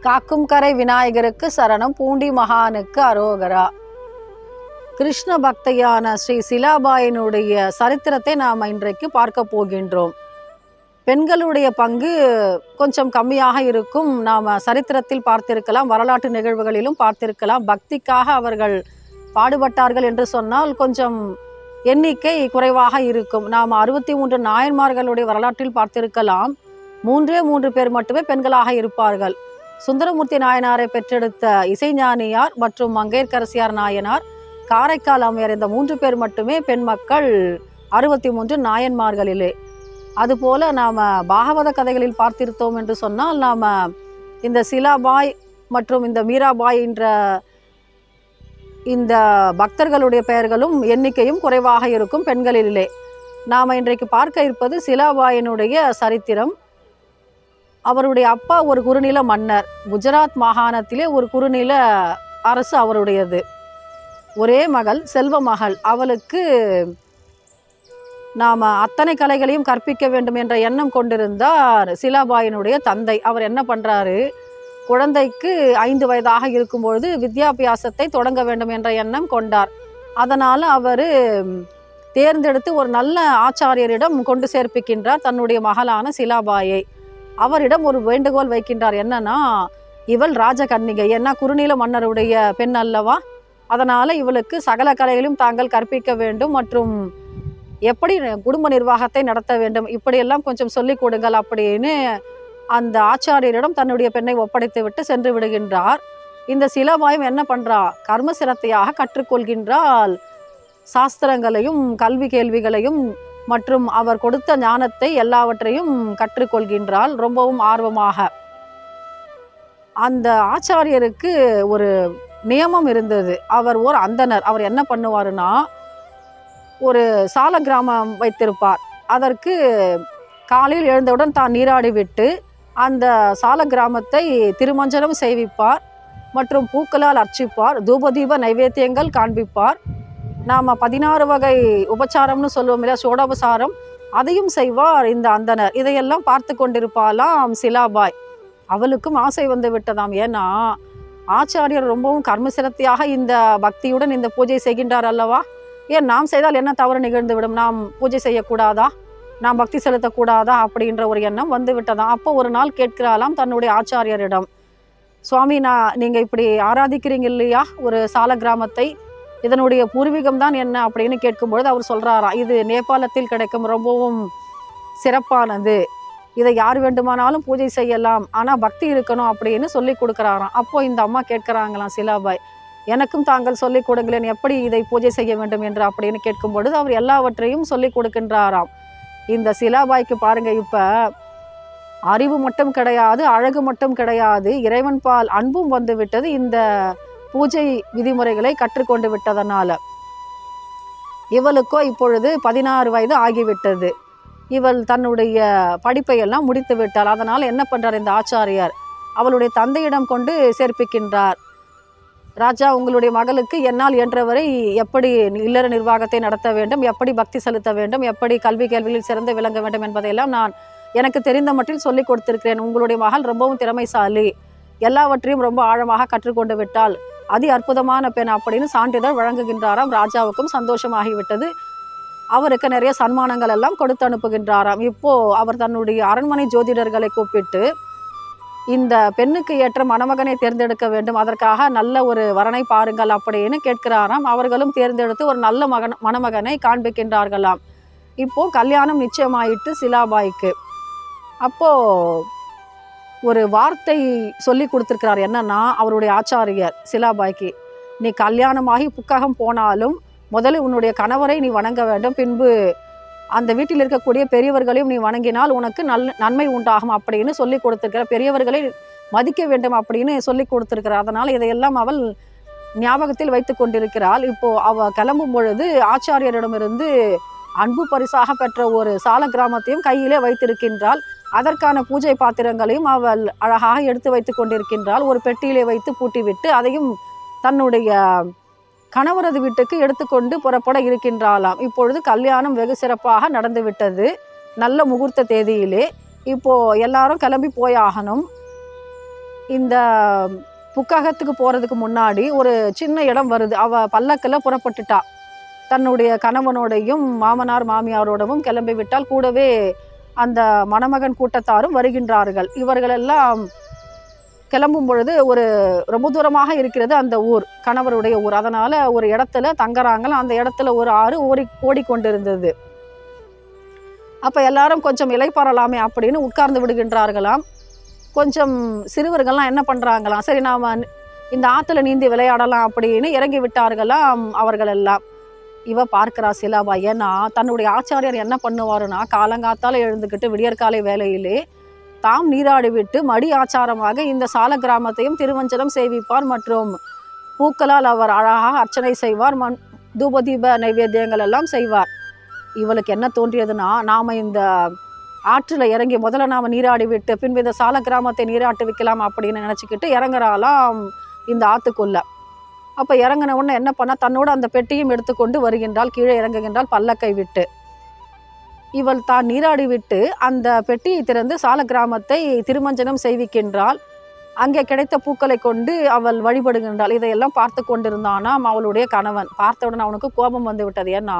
காக்கும் கரை விநாயகருக்கு சரணம், பூண்டி மகானுக்கு அரோகரா. கிருஷ்ண பக்தையான ஸ்ரீ சிலாபாயினுடைய சரித்திரத்தை நாம் இன்றைக்கு பார்க்க போகின்றோம். பெண்களுடைய பங்கு கொஞ்சம் கம்மியாக இருக்கும். நாம் சரித்திரத்தில் பார்த்திருக்கலாம், வரலாற்று நிகழ்வுகளிலும் பார்த்திருக்கலாம். பக்திக்காக அவர்கள் பாடுபட்டார்கள் என்று சொன்னால் கொஞ்சம் எண்ணிக்கை குறைவாக இருக்கும். நாம் 63 நாயன்மார்களுடைய வரலாற்றில் பார்த்திருக்கலாம். 3 பேர் மட்டுமே பெண்களாக இருப்பார்கள். சுந்தரமூர்த்தி நாயனாரை பெற்றெடுத்த இசைஞானியார் மற்றும் மங்கையர்க்கரசியார் நாயனார், காரைக்கால் அம்மையார், இந்த 3 பேர் மட்டுமே பெண் மக்கள் 63 நாயன்மார்களிலே. அதுபோல நாம் பாகவத கதைகளில் பார்த்திருத்தோம் என்று சொன்னால், நாம் இந்த சிலாபாய் மற்றும் இந்த மீராபாய் என்ற இந்த பக்தர்களுடைய பெயர்களும் எண்ணிக்கையும் குறைவாக இருக்கும் பெண்களிலே. நாம் இன்றைக்கு பார்க்க இருப்பது சிலாபாயினுடைய சரித்திரம். அவருடைய அப்பா ஒரு குறுநில மன்னர். குஜராத் மாகாணத்திலே ஒரு குறுநில அரசு அவருடையது. ஒரே மகள், செல்வ மகள். அவளுக்கு நாம் அத்தனை கலைகளையும் கற்பிக்க வேண்டும் என்ற எண்ணம் கொண்டிருந்தார் சிலாபாயினுடைய தந்தை. அவர் என்ன பண்ணுறாரு, குழந்தைக்கு 5 வயதாக இருக்கும்பொழுது வித்யாபியாசத்தை தொடங்க வேண்டும் என்ற எண்ணம் கொண்டார். அதனால் அவர் தேர்ந்தெடுத்து ஒரு நல்ல ஆச்சாரியரிடம் கொண்டு சேர்ப்பிக்கின்றார் தன்னுடைய மகளான சிலாபாயை. அவரிடம் ஒரு வேண்டுகோள் வைக்கின்றார். என்னன்னா, இவள் ராஜகன்னிகை, ஏன்னா குறுநில மன்னருடைய பெண் அல்லவா, அதனால் இவளுக்கு சகல கலைகளையும் தாங்கள் கற்பிக்க வேண்டும் மற்றும் எப்படி குடும்ப நிர்வாகத்தை நடத்த வேண்டும், இப்படியெல்லாம் கொஞ்சம் சொல்லிக் கொடுங்கள் அப்படின்னு அந்த ஆச்சாரியரிடம் தன்னுடைய பெண்ணை ஒப்படைத்து விட்டு சென்று விடுகின்றார். இந்த சிலாபாயும் என்ன பண்ணுறா, கர்ம சிரத்தையாக கற்றுக்கொள்கின்றாள். சாஸ்திரங்களையும் கல்வி கேள்விகளையும் மற்றும் அவர் கொடுத்த ஞானத்தை எல்லாவற்றையும் கற்றுக்கொள்கின்றாள் ரொம்பவும் ஆர்வமாக. அந்த ஆச்சாரியருக்கு ஒரு நியமம் இருந்தது. அவர் ஓர் அந்தனர். அவர் என்ன பண்ணுவாருன்னா, ஒரு சால கிராமம் வைத்திருப்பார். அதற்கு காலையில் எழுந்தவுடன் தான் நீராடி விட்டு அந்த சால கிராமத்தை திருமஞ்சனம் செய்விப்பார் மற்றும் பூக்களால் அர்ச்சிப்பார். தூபதீப நைவேத்தியங்கள் காண்பிப்பார். நாம் 16 வகை உபச்சாரம்னு சொல்லுவோம் இல்லையா, சோடோபசாரம், அதையும் செய்வார் இந்த அந்தனர். இதையெல்லாம் பார்த்து கொண்டிருப்பாலாம் சிலாபாய். அவளுக்கும் ஆசை வந்து விட்டதாம். ஏன்னா ஆச்சாரியர் ரொம்பவும் கர்மசிரத்தியாக இந்த பக்தியுடன் இந்த பூஜை செய்கின்றார் அல்லவா, ஏன் நாம் செய்தால் என்ன தவறு நிகழ்ந்து விடும், நாம் பூஜை செய்யக்கூடாதா, நாம் பக்தி செலுத்தக்கூடாதா அப்படின்ற ஒரு எண்ணம் வந்து விட்டதாம். அப்போ ஒரு நாள் கேட்கிறாளாம் தன்னுடைய ஆச்சாரியரிடம், சுவாமி, நீங்கள் இப்படி ஆராதிக்கிறீங்க இல்லையா ஒரு சால கிராமத்தை, இதனுடைய பூர்வீகம் தான் என்ன அப்படின்னு கேட்கும்பொழுது அவர் சொல்கிறாராம், இது நேபாளத்தில் கிடைக்கும் ரொம்பவும் சிறப்பானது, இதை யார் வேண்டுமானாலும் பூஜை செய்யலாம், ஆனால் பக்தி இருக்கணும் அப்படின்னு சொல்லி கொடுக்குறாராம். அப்போ இந்த அம்மா கேட்குறாங்களாம் சிலாபாய், எனக்கும் தாங்கள் சொல்லிக் கொடுங்களேன், எப்படி இதை பூஜை செய்ய வேண்டும் என்று அப்படின்னு கேட்கும்பொழுது அவர் எல்லாவற்றையும் சொல்லி கொடுக்கின்றாராம். இந்த சிலாபாய்க்கு பாருங்க, இப்போ அறிவு மட்டும் கிடையாது, அழகு மட்டும் கிடையாது, இறைவன் பால் அன்பும் வந்து விட்டது. இந்த பூஜை விதிமுறைகளை கற்றுக்கொண்டு விட்டதனால இவளுக்கோ இப்பொழுது 16 வயது ஆகிவிட்டது. இவள் தன்னுடைய படிப்பையெல்லாம் முடித்து விட்டாள். அதனால் என்ன பண்ணுறார் இந்த ஆச்சாரியார், அவளுடைய தந்தையிடம் கொண்டு சேர்ப்பிக்கின்றார். ராஜா, உங்களுடைய மகளுக்கு என்னால் இயன்றவரை எப்படி இல்லற நிர்வாகத்தை நடத்த வேண்டும், எப்படி பக்தி செலுத்த வேண்டும், எப்படி கல்வி கேள்விகளில் சிறந்து விளங்க வேண்டும் என்பதையெல்லாம் நான் எனக்கு தெரிந்த மட்டில் சொல்லி கொடுத்திருக்கிறேன். உங்களுடைய மகள் ரொம்பவும் திறமைசாலி, எல்லாவற்றையும் ரொம்ப ஆழமாக கற்றுக்கொண்டு விட்டால், அதி அற்புதமான பெண் அப்படின்னு சான்றிதழ் வழங்குகின்றாராம். ராஜாவுக்கும் சந்தோஷமாகிவிட்டது. அவருக்கு நிறைய சன்மானங்கள் எல்லாம் கொடுத்து அனுப்புகின்றாராம். இப்போ அவர் தன்னுடைய அரண்மனை ஜோதிடர்களை கூப்பிட்டு இந்த பெண்ணுக்கு ஏற்ற மணமகனை தேர்ந்தெடுக்க வேண்டும், அதற்காக நல்ல ஒரு வரனை பாருங்கள் அப்படின்னு கேட்கிறாராம். அவர்களும் தேர்ந்தெடுத்து ஒரு நல்ல மணமகனை காண்பிக்கின்றார்களாம். இப்போ கல்யாணம் நிச்சயமாயிட்டு சிலாபாய்க்கு. அப்போ ஒரு வார்த்தை சொல்லி கொடுத்துருக்கிறார். என்னன்னா, அவருடைய ஆச்சாரியர் சிலாபாய்க்கு, நீ கல்யாணமாகி புக்ககம் போனாலும் முதலில் உன்னுடைய கணவரை நீ வணங்க வேண்டும், பின்பு அந்த வீட்டில் இருக்கக்கூடிய பெரியவர்களையும் நீ வணங்கினால் உனக்கு நன்மை உண்டாகும் அப்படின்னு சொல்லி கொடுத்துருக்கிறார். பெரியவர்களை மதிக்க வேண்டும் அப்படின்னு சொல்லி கொடுத்துருக்கிறார். அதனால் இதையெல்லாம் அவள் ஞாபகத்தில் வைத்து கொண்டிருக்கிறாள். இப்போ அவள் கிளம்பும் பொழுது ஆச்சாரியரிடமிருந்து அன்பு பரிசாக பெற்ற ஒரு சால கிராமத்தையும் கையிலே வைத்திருக்கின்றாள். அதற்கான பூஜை பாத்திரங்களையும் அவள் அழகாக எடுத்து வைத்து கொண்டிருக்கின்றாள். ஒரு பெட்டியிலே வைத்து பூட்டிவிட்டு அதையும் தன்னுடைய கணவரது வீட்டுக்கு எடுத்துக்கொண்டு புறப்பட இருக்கின்றாளாம். இப்பொழுது கல்யாணம் வெகு சிறப்பாக நடந்து விட்டது. நல்ல முகூர்த்த தேதியிலே இப்போ எல்லாரும் கிளம்பி போயாகணும். இந்த புக்ககத்துக்கு போகிறதுக்கு முன்னாடி ஒரு சின்ன இடம் வருது. அவள் பல்லக்கில் புறப்பட்டுட்டா. தன்னுடைய கணவனோடையும் மாமனார் மாமியாரோடவும் கிளம்பி விட்டால். கூடவே அந்த மணமகன் கூட்டத்தாரும் வருகின்றார்கள். இவர்களெல்லாம் கிளம்பும் பொழுது ஒரு ரொம்ப தூரமாக இருக்கிறது அந்த ஊர், கணவருடைய ஊர். அதனால் ஒரு இடத்துல தங்குறாங்களாம். அந்த இடத்துல ஒரு ஆறு ஓடிக்கொண்டிருந்தது. அப்போ எல்லாரும் கொஞ்சம் இளைப்பாறலாமே அப்படின்னு உட்கார்ந்து விடுகின்றார்களாம். கொஞ்சம் சிறுவர்கள்லாம் என்ன பண்ணுறாங்களாம், சரி நாம் இந்த ஆற்றுல நீந்தி விளையாடலாம் அப்படின்னு இறங்கி விட்டார்களாம் அவர்கள் எல்லாம். இவ பார்க்கிறா சிலாபா. ஏன்னா தன்னுடைய ஆச்சாரியர் என்ன பண்ணுவாருன்னா, காலங்காத்தால் எழுந்துக்கிட்டு விடியற்காலை வேலையிலே தாம் நீராடி விட்டு மடி ஆச்சாரமாக இந்த சால கிராமத்தையும் திருவஞ்சனம் செய்விப்பார். மற்றும் பூக்களால் அவர் அழகாக அர்ச்சனை செய்வார். தூபதீப நைவேத்தியங்கள் எல்லாம் செய்வார். இவளுக்கு என்ன தோன்றியதுன்னா, நாம் இந்த ஆற்றில் இறங்கி முதல்ல நாம் நீராடி விட்டு பின்பு இந்த சால கிராமத்தை நீராட்டி வைக்கலாம் அப்படின்னு நினச்சிக்கிட்டு இறங்குறாலாம் இந்த ஆற்றுக்குள்ள. அப்போ இறங்கின உடனே என்ன பண்ணால், தன்னோட அந்த பெட்டியும் எடுத்துக்கொண்டு வருகின்றாள். கீழே இறங்குகின்றாள் பல்லக்கை விட்டு. இவள் தான் நீராடி விட்டு அந்த பெட்டியை திறந்து சால கிராமத்தை திருமஞ்சனம் செய்விக்கின்றாள். அங்கே கிடைத்த பூக்களை கொண்டு அவள் வழிபடுகின்றாள். இதையெல்லாம் பார்த்து கொண்டிருந்தானாம் அவளுடைய கணவன். பார்த்தவுடன் அவனுக்கு கோபம் வந்து விட்டது. ஏன்னா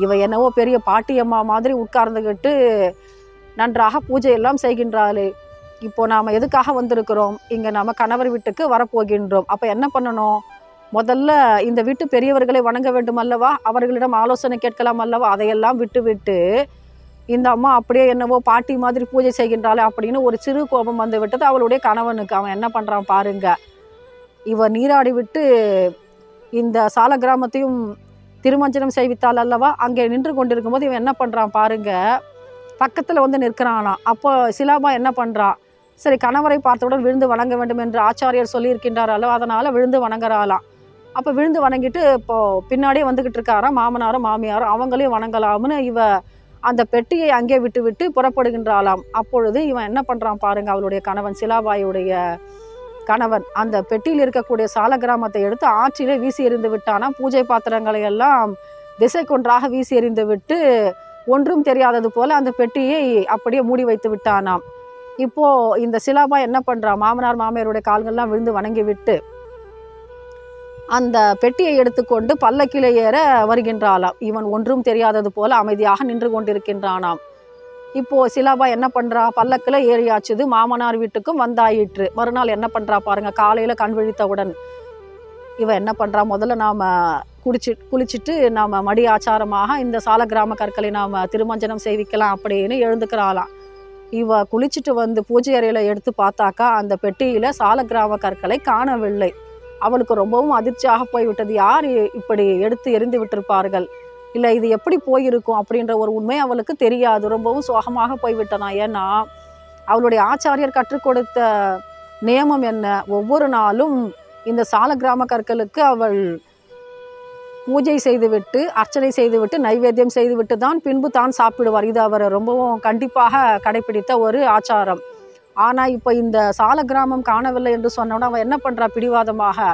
இவ என்னவோ பெரிய பாட்டியம்மா மாதிரி உட்கார்ந்துக்கிட்டு நன்றாக பூஜை எல்லாம் செய்கின்றாளே, இப்போ நாம் எதுக்காக வந்திருக்கிறோம், இங்கே நாம் கணவர் வீட்டுக்கு வரப்போகின்றோம். அப்போ என்ன பண்ணணும், முதல்ல இந்த வீட்டு பெரியவர்களை வணங்க வேண்டும் அல்லவா, அவர்களிடம் ஆலோசனை கேட்கலாம் அல்லவா. அதையெல்லாம் விட்டு இந்த அம்மா அப்படியே என்னவோ பாட்டி மாதிரி பூஜை செய்கின்றாளே அப்படின்னு ஒரு சிறு கோபம் வந்து விட்டது அவளுடைய கணவனுக்கு. அவன் என்ன பண்ணுறான் பாருங்க, இவ நீராடி விட்டு இந்த சால கிராமத்தையும் திருமஞ்சனம் செய்வித்தாள் அல்லவா, அங்கே நின்று கொண்டிருக்கும் போது இவன் என்ன பண்ணுறான் பாருங்க, பக்கத்தில் வந்து நிற்கிறானா. அப்போ சிலாபா என்ன பண்ணுறான், சரி கணவரை பார்த்தவுடன் விழுந்து வணங்க வேண்டும் என்று ஆச்சாரியர் சொல்லியிருக்கின்றார் அல்லவா, அதனால் விழுந்து வணங்குறாளாம். அப்போ விழுந்து வணங்கிட்டு இப்போது பின்னாடியே வந்துக்கிட்டு இருக்காராம் மாமனாரும் மாமியாரும். அவங்களையும் வணங்கலாம்னு இவ அந்த பெட்டியை அங்கே விட்டு புறப்படுகின்றாளாம். அப்பொழுது இவன் என்ன பண்ணுறான் பாருங்க, அவளுடைய கணவன் சிலாபாயுடைய கணவன் அந்த பெட்டியில் இருக்கக்கூடிய சால கிராமத்தை எடுத்து ஆற்றிலே வீசி எறிந்து விட்டானாம். பூஜை பாத்திரங்களை எல்லாம் திசை கொன்றாக வீசி எறிந்து விட்டு ஒன்றும் தெரியாதது போல அந்த பெட்டியை அப்படியே மூடி வைத்து விட்டானாம். இப்போது இந்த சிலாபா என்ன பண்ணுறான், மாமனார் மாமியாருடைய கால்கள்லாம் விழுந்து வணங்கி விட்டு அந்த பெட்டியை எடுத்துக்கொண்டு பல்லக்கிலே ஏற வருகின்றாளாம். இவன் ஒன்றும் தெரியாதது போல அமைதியாக நின்று கொண்டிருக்கின்றானாம். இப்போது சிலாபா என்ன பண்ணுறா, பல்லக்கில் ஏறியாச்சுது, மாமனார் வீட்டுக்கும் வந்தாயிற்று. மறுநாள் என்ன பண்ணுறா பாருங்கள், காலையில் கண் விழித்தவுடன் இவன் என்ன பண்ணுறா, முதல்ல நாம் குளிச்சுட்டு நாம் மடி ஆச்சாரமாக இந்த சால கிராம கற்களை நாம் திருமஞ்சனம் செய்விக்கலாம் அப்படின்னு எழுந்துக்கிறாளாம். இவ குளிச்சுட்டு வந்து பூஜை அறையில் எடுத்து பார்த்தாக்கா அந்த பெட்டியில் சால கிராம கற்களை காணவில்லை. அவளுக்கு ரொம்பவும் அதிர்ச்சியாக போய்விட்டது. யார் இப்படி எடுத்து எறிந்து விட்டிருப்பார்கள், இல்லை இது எப்படி போயிருக்கும் அப்படின்ற ஒரு உண்மை அவளுக்கு தெரியாது. ரொம்பவும் சோகமாக போய்விட்டனா. ஏன்னா அவளுடைய ஆச்சாரியர் கற்றுக் கொடுத்த நியமம் என்ன, ஒவ்வொரு நாளும் இந்த சால கிராம கற்களுக்கு அவள் பூஜை செய்துவிட்டு அர்ச்சனை செய்துவிட்டு நைவேத்தியம் செய்துவிட்டு தான் பின்பு தான் சாப்பிடுவார். இது அவர் ரொம்பவும் கண்டிப்பாக கடைபிடித்த ஒரு ஆச்சாரம். ஆனால் இப்போ இந்த சால கிராமம் காணவில்லை என்று சொன்னோன்னா அவன் என்ன பண்ணுறா, பிடிவாதமாக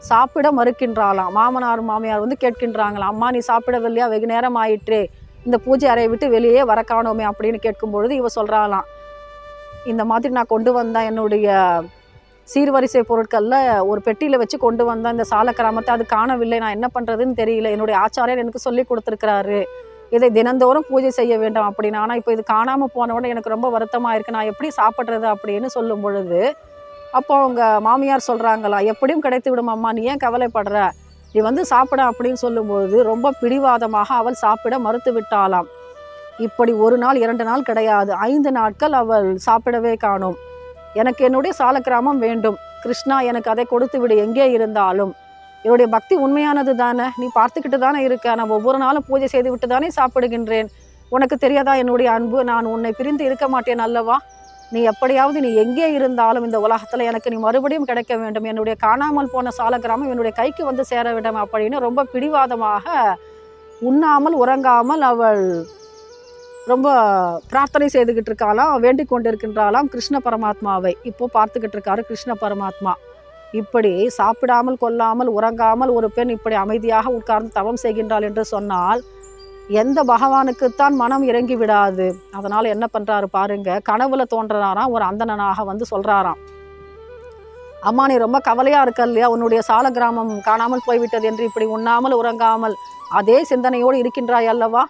சாப்பிட மறுக்கின்றாளாம். மாமனார் மாமியார் வந்து கேட்கின்றாங்களாம், அம்மா நீ சாப்பிடவில்லையா, வெகு நேரம் ஆயிற்றே, இந்த பூஜை அறையை விட்டு வெளியே வர காணோமே அப்படின்னு கேட்கும்பொழுது இவ சொல்கிறாளாம், இந்த மாதிரி நான் கொண்டு வந்தேன் என்னுடைய சீர்வரிசை பொருட்களில் ஒரு பெட்டியில் வச்சு கொண்டு வந்தேன் இந்த சால கிராமத்தை, அது காணவில்லை, நான் என்ன பண்ணுறதுன்னு தெரியல, என்னுடைய ஆச்சாரியர் எனக்கு சொல்லி கொடுத்துருக்கிறாரு, இதை தினந்தோறும் பூஜை செய்ய வேண்டும் அப்படின்னு. ஆனால் இப்போ இது காணாமல் போன உடனே எனக்கு ரொம்ப வருத்தமாக இருக்குது, நான் எப்படி சாப்பிட்றது அப்படின்னு சொல்லும் பொழுது அப்போ அவங்க மாமியார் சொல்கிறாங்களா, எப்படியும் கிடைத்து விடும் அம்மா, நீ ஏன் கவலைப்படுற, நீ வந்து சாப்பிட அப்படின்னு சொல்லும்பொழுது ரொம்ப பிடிவாதமாக அவள் சாப்பிட மறுத்து விட்டாளாம். இப்படி ஒரு நாள் 2 நாள் கிடையாது, 5 நாட்கள் அவள் சாப்பிடவே காணோம். எனக்கு என்னுடைய சால கிராமம் வேண்டும் கிருஷ்ணா, எனக்கு அதை கொடுத்து விடு, எங்கே இருந்தாலும் என்னுடைய பக்தி உண்மையானது தானே, நீ பார்த்துக்கிட்டு தானே இருக்க, நான் ஒவ்வொரு நாளும் பூஜை செய்து விட்டு தானே சாப்பிடுகின்றேன், உனக்கு தெரியாதா என்னுடைய அன்பு, நான் உன்னை பிரிந்து இருக்க மாட்டேன் அல்லவா, நீ எப்படியாவது நீ எங்கே இருந்தாலும் இந்த உலகத்தில் எனக்கு நீ மறுபடியும் கிடைக்க வேண்டும், என்னுடைய காணாமல் போன சால கிராமம் என்னுடைய கைக்கு வந்து சேர வேண்டும் அப்படின்னு ரொம்ப பிடிவாதமாக உண்ணாமல் உறங்காமல் அவள் ரொம்ப பிரார்த்தனை செய்துக்கிட்டு இருக்காளாம், வேண்டிக் கொண்டிருக்கின்றாளாம் கிருஷ்ண பரமாத்மாவை. இப்போ பார்த்துக்கிட்டு இருக்காரு கிருஷ்ண பரமாத்மா. இப்படி சாப்பிடாமல் கொள்ளாமல் உறங்காமல் ஒரு பெண் இப்படி அமைதியாக உட்கார்ந்து தவம் செய்கின்றாள் என்று சொன்னால் எந்த பகவானுக்குத்தான் மனம் இறங்கி விடாது. அதனால் என்ன பண்ணுறாரு பாருங்க, கனவுல தோன்றாராம் ஒரு அந்தணனாக வந்து சொல்கிறாராம், அம்மா நீ ரொம்ப கவலையாக இருக்க இல்லையா, உன்னுடைய சால கிராமம் காணாமல் போய்விட்டது என்று இப்படி உண்ணாமல் உறங்காமல் அதே சிந்தனையோடு இருக்கின்றாய் அல்லவா?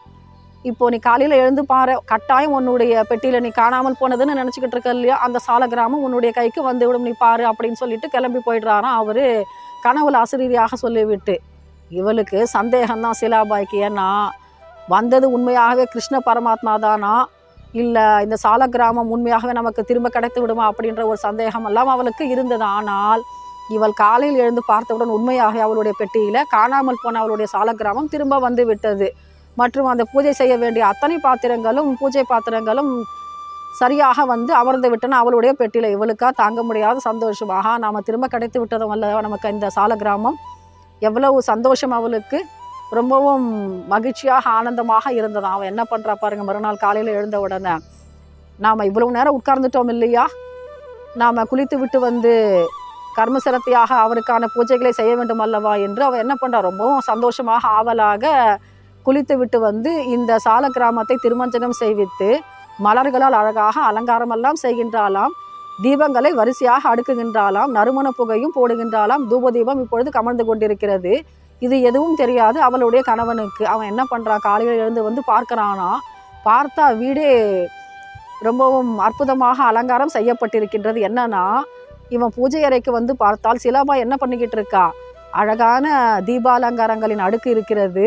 இப்போ நீ காலையில் எழுந்து பாரு, கட்டாயம் உன்னுடைய பெட்டியில் நீ காணாமல் போனதுன்னு நினச்சிக்கிட்டு இருக்க இல்லையா, அந்த சால கிராமம் உன்னுடைய கைக்கு வந்து விடும், நீ பாரு அப்படின்னு சொல்லிட்டு கிளம்பி போயிடுறாராம் அவர் கனவுல ஆசிரியராக சொல்லிவிட்டு. இவளுக்கு சந்தேகம்தான் சிலாபாய்க்கு. ஏன்னா வந்தது உண்மையாகவே கிருஷ்ண பரமாத்மா தானா, இல்லை இந்த சால கிராமம் உண்மையாகவே நமக்கு திரும்ப கிடைத்து விடுமா அப்படின்ற ஒரு சந்தேகம் எல்லாம் அவளுக்கு இருந்தது. ஆனால் இவள் காலையில் எழுந்து பார்த்தவுடன் உண்மையாக அவளுடைய பெட்டியில் காணாமல் போன அவளுடைய சால கிராமம் திரும்ப வந்து விட்டது. மற்றும் அந்த பூஜை செய்ய வேண்டிய அத்தனை பாத்திரங்களும் பூஜை பாத்திரங்களும் சரியாக வந்து அமர்ந்து விட்டன அவளுடைய பெட்டியில். இவளுக்கா தாங்க முடியாத சந்தோஷமாக நாம் திரும்ப கிடைத்து விட்டதும் அல்ல நமக்கு இந்த சால கிராமம். எவ்வளவு சந்தோஷம் அவளுக்கு, ரொம்பவும் மகிழ்ச்சியாக ஆனந்தமாக இருந்ததாம். அவன் என்ன பண்ணுறா பாருங்க, மறுநாள் காலையில் எழுந்த உடனே நாம் இவ்வளவு நேரம் உட்கார்ந்துட்டோம் இல்லையா, நாம் குளித்து விட்டு வந்து கர்மசிரத்தியாக அவருக்கான பூஜைகளை செய்ய வேண்டும் அல்லவா என்று அவன் என்ன பண்ணுறா, ரொம்பவும் சந்தோஷமாக ஆவலாக குளித்து விட்டு வந்து இந்த சால கிராமத்தை திருமஞ்சனம் செய்வித்து மலர்களால் அழகாக அலங்காரமெல்லாம் செய்கின்றாளாம். தீபங்களை வரிசையாக அடுக்குகின்றாளாம். நறுமண புகையும் போடுகின்றாளாம். தூபதீபம் இப்பொழுது கமழ்ந்து கொண்டிருக்கிறது. இது எதுவும் தெரியாது அவளுடைய கணவனுக்கு. அவன் என்ன பண்ணுறான், காலையில் எழுந்து வந்து பார்க்குறானா, பார்த்தா வீடே ரொம்பவும் அற்புதமாக அலங்காரம் செய்யப்பட்டிருக்கின்றது. என்னன்னா, இவன் பூஜை அறைக்கு வந்து பார்த்தால் சிலாபாய் என்ன பண்ணிக்கிட்டு இருக்கா, அழகான தீபாலங்காரங்களின் அடுக்கு இருக்கிறது,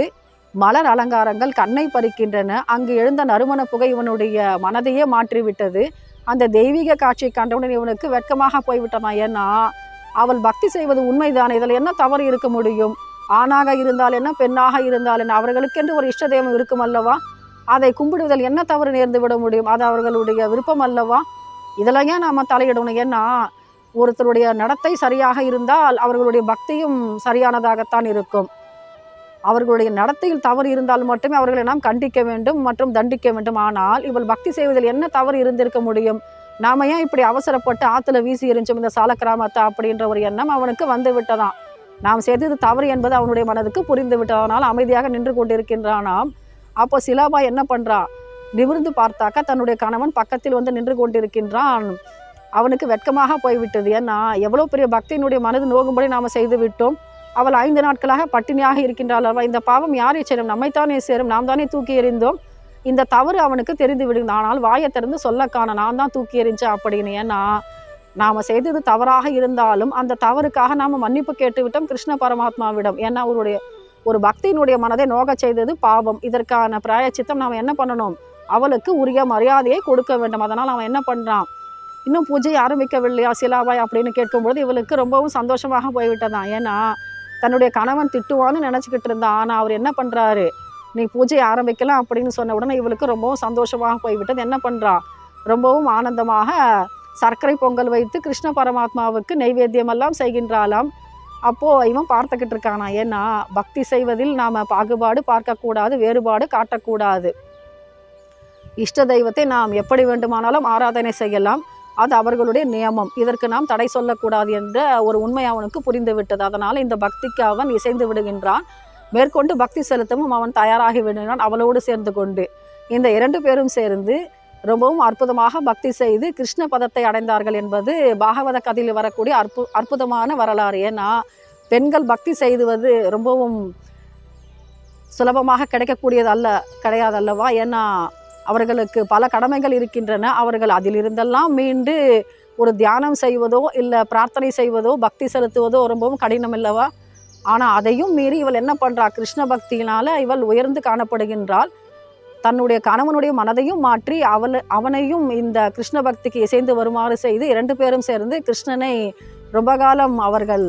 மலர் அலங்காரங்கள் கண்ணை பறிக்கின்றன. அங்கு எழுந்த நறுமண புகை இவனுடைய மனதையே மாற்றிவிட்டது. அந்த தெய்வீக காட்சியை கண்டவுடன் இவனுக்கு வெட்கமாக போய்விட்டான். ஏன்னா அவள் பக்தி செய்வது உண்மைதான், இதில் என்ன தவறு இருக்க முடியும்? ஆணாக இருந்தால் என்ன, பெண்ணாக இருந்தால் என்ன, அவர்களுக்கென்று ஒரு இஷ்ட தெய்வம் இருக்கும் அல்லவா, அதை கும்பிடுவதில் என்ன தவறு நேர்ந்து விட முடியும்? அது அவர்களுடைய விருப்பம் அல்லவா. இதெல்லாம் ஏன் நாம் தலையிடணும்? ஏன்னா ஒருத்தருடைய நடத்தை சரியாக இருந்தால் அவர்களுடைய பக்தியும் சரியானதாகத்தான் இருக்கும். அவர்களுடைய நடத்தையில் தவறு இருந்தால் மட்டுமே அவர்களை நாம் கண்டிக்க வேண்டும் மற்றும் தண்டிக்க வேண்டும். ஆனால் இவள் பக்தி செய்வதில் என்ன தவறு இருந்திருக்க முடியும்? நாம ஏன் இப்படி அவசரப்பட்டு ஆற்றுல வீசி எரிஞ்சோம் இந்த சால கிராமத்தை அப்படின்ற ஒரு எண்ணம் அவனுக்கு வந்து விட்டதாம். நாம் செய்தது தவறு என்பது அவனுடைய மனதுக்கு புரிந்து விட்டதனால் அமைதியாக நின்று கொண்டிருக்கின்றானாம். அப்போ சிலாபாய் என்ன பண்ணுறா, நிமிர்ந்து பார்த்தாக்கா தன்னுடைய கணவன் பக்கத்தில் வந்து நின்று கொண்டிருக்கின்றான். அவனுக்கு வெட்கமாக போய்விட்டது. ஏன்னா எவ்வளோ பெரிய பக்தியினுடைய மனது நோகும்படி நாம் செய்து விட்டோம். அவள் 5 நாட்களாக பட்டினியாக இருக்கின்றாள். இந்த பாவம் யாரை சேரும், நம்மைத்தானே சேரும், நாம் தானே தூக்கி எறிந்தோம். இந்த தவறு அவனுக்கு தெரிந்து விடுங்க. ஆனால் வாயை திறந்து சொல்ல காண, நான் தான் தூக்கி எறிஞ்சேன் அப்படின்னு. ஏன்னா நாம் செய்தது தவறாக இருந்தாலும் அந்த தவறுக்காக நாம் மன்னிப்பு கேட்டுவிட்டோம் கிருஷ்ண பரமாத்மாவிடம். ஏன்னா அவருடைய ஒரு பக்தியினுடைய மனதை நோக செய்தது பாவம். இதற்கான பிராயச்சித்தம் நாம் என்ன பண்ணணும், அவளுக்கு உரிய மரியாதையை கொடுக்க வேண்டும். அதனால் அவன் என்ன பண்ணுறான், இன்னும் பூஜை ஆரம்பிக்கவில்லையா சிலாபாய் அப்படின்னு கேட்கும்போது இவளுக்கு ரொம்பவும் சந்தோஷமாக போய்விட்டதான். ஏன்னா தன்னுடைய கணவன் திட்டுவான்னு நினச்சிக்கிட்டு இருந்தான். ஆனால் அவர் என்ன பண்ணுறாரு, நீ பூஜை ஆரம்பிக்கலாம் அப்படின்னு சொன்ன உடனே இவளுக்கு ரொம்பவும் சந்தோஷமாக போய்விட்டது. என்ன பண்ணுறா, ரொம்பவும் ஆனந்தமாக சர்க்கரை பொங்கல் வைத்து கிருஷ்ண பரமாத்மாவுக்கு நைவேத்தியமெல்லாம் செய்கின்றாளாம். அப்போது இவன் பார்த்துக்கிட்டு இருக்கானா. ஏன்னா பக்தி செய்வதில் நாம் பாகுபாடு பார்க்கக்கூடாது, வேறுபாடு காட்டக்கூடாது. இஷ்ட தெய்வத்தை நாம் எப்படி வேண்டுமானாலும் ஆராதனை செய்யலாம், அது அவர்களுடைய நியமம். இதற்கு நாம் தடை சொல்லக்கூடாது என்ற ஒரு உண்மை அவனுக்கு புரிந்து விட்டது. அதனால் இந்த பக்திக்கு அவன் இசைந்து விடுகின்றான். மேற்கொண்டு பக்தி செலுத்தவும் அவன் தயாராகி விடுகிறான் அவளோடு சேர்ந்து கொண்டு. இந்த 2 பேரும் சேர்ந்து ரொம்பவும் அற்புதமாக பக்தி செய்து கிருஷ்ண பதத்தை அடைந்தார்கள் என்பது பாகவத கதையில் வரக்கூடிய அற்புதமான வரலாறு. ஏன்னா பெண்கள் பக்தி செய்துவது ரொம்பவும் சுலபமாக கிடைக்கக்கூடியது கிடையாது அல்லவா. ஏன்னா அவர்களுக்கு பல கடமைகள் இருக்கின்றன. அவர்கள் அதிலிருந்தெல்லாம் மீண்டு ஒரு தியானம் செய்வதோ இல்லை பிரார்த்தனை செய்வதோ பக்தி செலுத்துவதோ ரொம்பவும் கடினம் அல்லவா. ஆனால் அதையும் மீறி இவள் என்ன பண்ணுறா, கிருஷ்ண பக்தியினால் இவள் உயர்ந்து காணப்படுகின்றாள். தன்னுடைய கணவனுடைய மனதையும் மாற்றி அவனையும் இந்த கிருஷ்ண பக்திக்கு இசைந்து வருமாறு செய்து 2 பேரும் சேர்ந்து கிருஷ்ணனை ரொம்ப காலம் அவர்கள்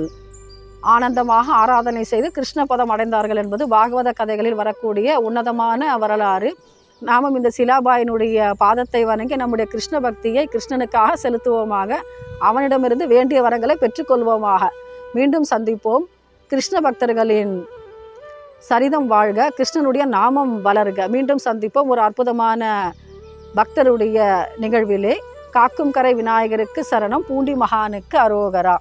ஆனந்தமாக ஆராதனை செய்து கிருஷ்ண பதம் அடைந்தார்கள் என்பது பாகவத கதைகளில் வரக்கூடிய உன்னதமான வரலாறு. நாமும் இந்த சிலாபாயினுடைய பாதத்தை வணங்கி நம்முடைய கிருஷ்ண பக்தியை கிருஷ்ணனுக்காக செலுத்துவோமாக, அவனிடமிருந்து வேண்டிய வரங்களை பெற்றுக்கொள்வோமாக. மீண்டும் சந்திப்போம். கிருஷ்ண பக்தர்களின் சரிதம் வாழ்க, கிருஷ்ணனுடைய நாமம் வளர்க. மீண்டும் சந்திப்போம் ஒரு அற்புதமான பக்தருடைய நிகழ்விலே. காக்கும் கரை விநாயகருக்கு சரணம், பூண்டி மகானுக்கு அரோகரா.